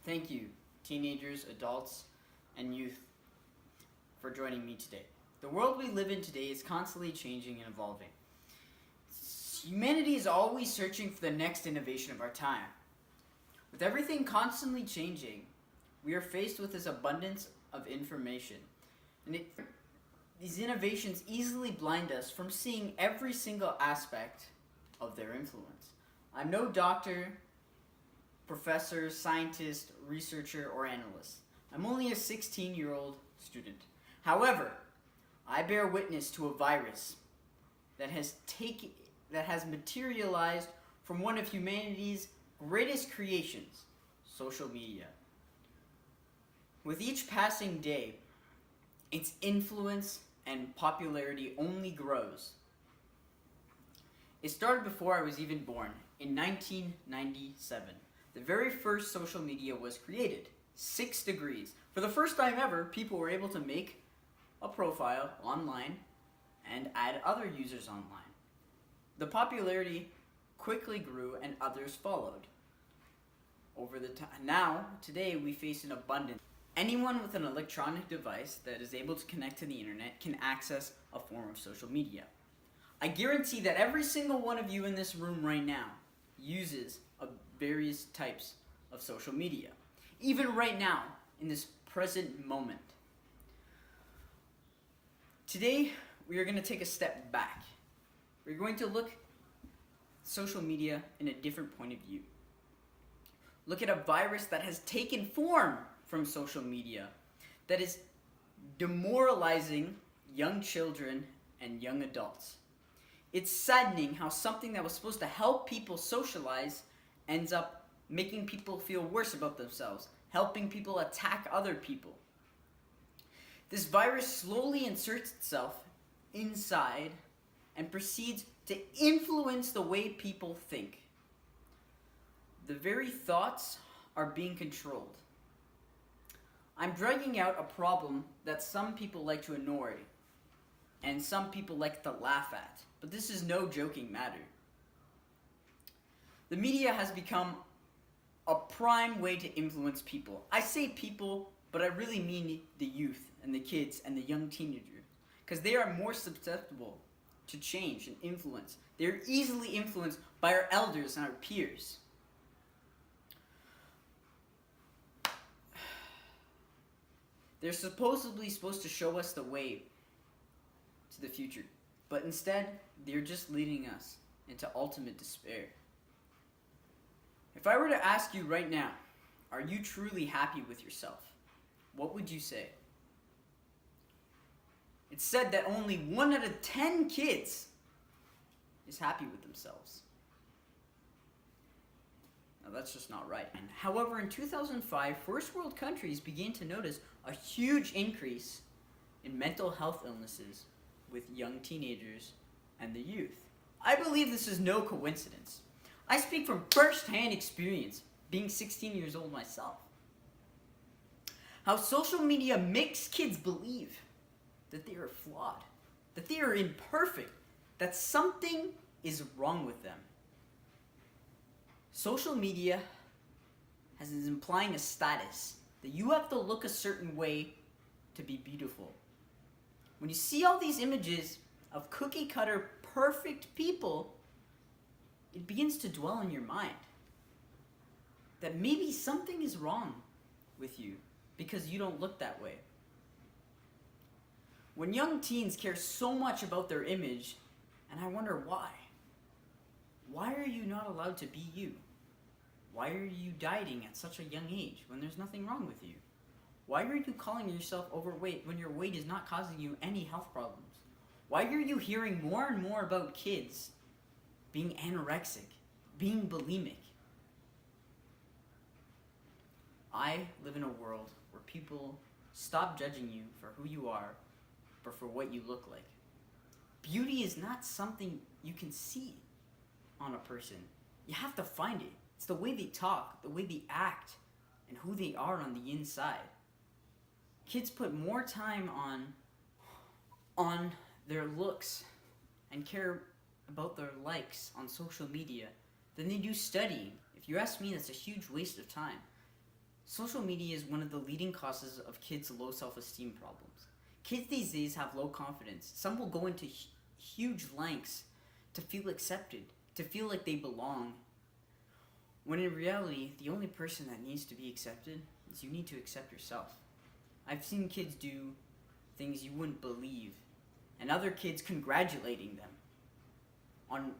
Thank you, teenagers, adults, and youth, for joining me today. The world we live in today is constantly changing and evolving. Humanity is always searching for the next innovation of our time. With everything constantly changing, we are faced with this abundance of information. These innovations easily blind us from seeing every single aspect of their influence. I'm no doctor, professor, scientist, researcher, or analyst. I'm only a 16-year-old student. However, I bear witness to a virus that has materialized from one of humanity's greatest creations, social media. With each passing day, its influence and popularity only grows. It started before I was even born, in 1997. The very first social media was created, 6 Degrees. For the first time ever, people were able to make a profile online and add other users online. The popularity quickly grew and others followed. Today we face an abundance. Anyone with an electronic device that is able to connect to the internet can access a form of social media. I guarantee that every single one of you in this room right now uses various types of social media. Even right now, in this present moment. Today, we are going to take a step back. We're going to look at social media in a different point of view. Look at a virus that has taken form from social media, that is demoralizing young children and young adults. It's saddening how something that was supposed to help people socialize ends up making people feel worse about themselves, helping people attack other people. This virus slowly inserts itself inside and proceeds to influence the way people think. The very thoughts are being controlled. I'm dragging out a problem that some people like to annoy and some people like to laugh at, but this is no joking matter. The media has become a prime way to influence people. I say people, but I really mean the youth and the kids and the young teenagers, because they are more susceptible to change and influence. They're easily influenced by our elders and our peers. They're supposedly supposed to show us the way to the future, but instead, they're just leading us into ultimate despair. If I were to ask you right now, are you truly happy with yourself? What would you say? It's said that only 1 out of 10 kids is happy with themselves. Now that's just not right. However, in 2005, first world countries began to notice a huge increase in mental health illnesses with young teenagers and the youth. I believe this is no coincidence. I speak from first-hand experience, being 16 years old myself. How social media makes kids believe that they are flawed, that they are imperfect, that something is wrong with them. Social media is implying a status that you have to look a certain way to be beautiful. When you see all these images of cookie-cutter perfect people, it begins to dwell in your mind that maybe something is wrong with you because you don't look that way. When young teens care so much about their image, and I wonder why. Why are you not allowed to be you? Why are you dieting at such a young age when there's nothing wrong with you? Why are you calling yourself overweight when your weight is not causing you any health problems? Why are you hearing more and more about kids being anorexic, being bulimic? I live in a world where people stop judging you for who you are, but for what you look like. Beauty is not something you can see on a person. You have to find it. It's the way they talk, the way they act, and who they are on the inside. Kids put more time on their looks and care about their likes on social media than they do studying. If you ask me, that's a huge waste of time. Social media is one of the leading causes of kids' low self-esteem problems. Kids these days have low confidence. Some will go into huge lengths to feel accepted, to feel like they belong, when in reality, the only person that needs to be accepted is you need to accept yourself. I've seen kids do things you wouldn't believe, and other kids congratulating them on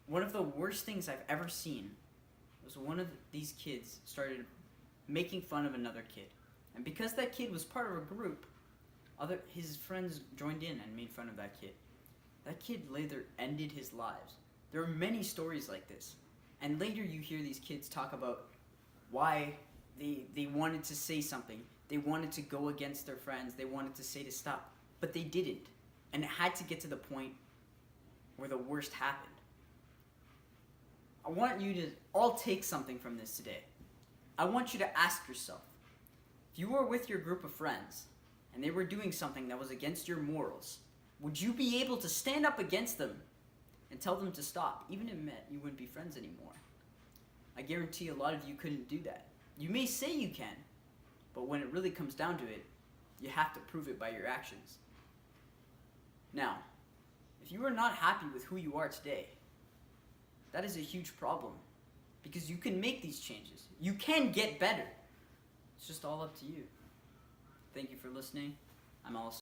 one of the worst things I've ever seen was one of these kids started making fun of another kid. And because that kid was part of a group, his friends joined in and made fun of that kid. That kid later ended his lives. There are many stories like this. And later you hear these kids talk about why they wanted to say something. They wanted to go against their friends. They wanted to say to stop. But they didn't. And it had to get to the point where the worst happened. I want you to all take something from this today. I want you to ask yourself, if you were with your group of friends and they were doing something that was against your morals, would you be able to stand up against them and tell them to stop, even if it meant you wouldn't be friends anymore? I guarantee a lot of you couldn't do that. You may say you can, but when it really comes down to it, you have to prove it by your actions. Now, if you are not happy with who you are today, that is a huge problem, because you can make these changes. You can get better. It's just all up to you. Thank you for listening. I'm Alice.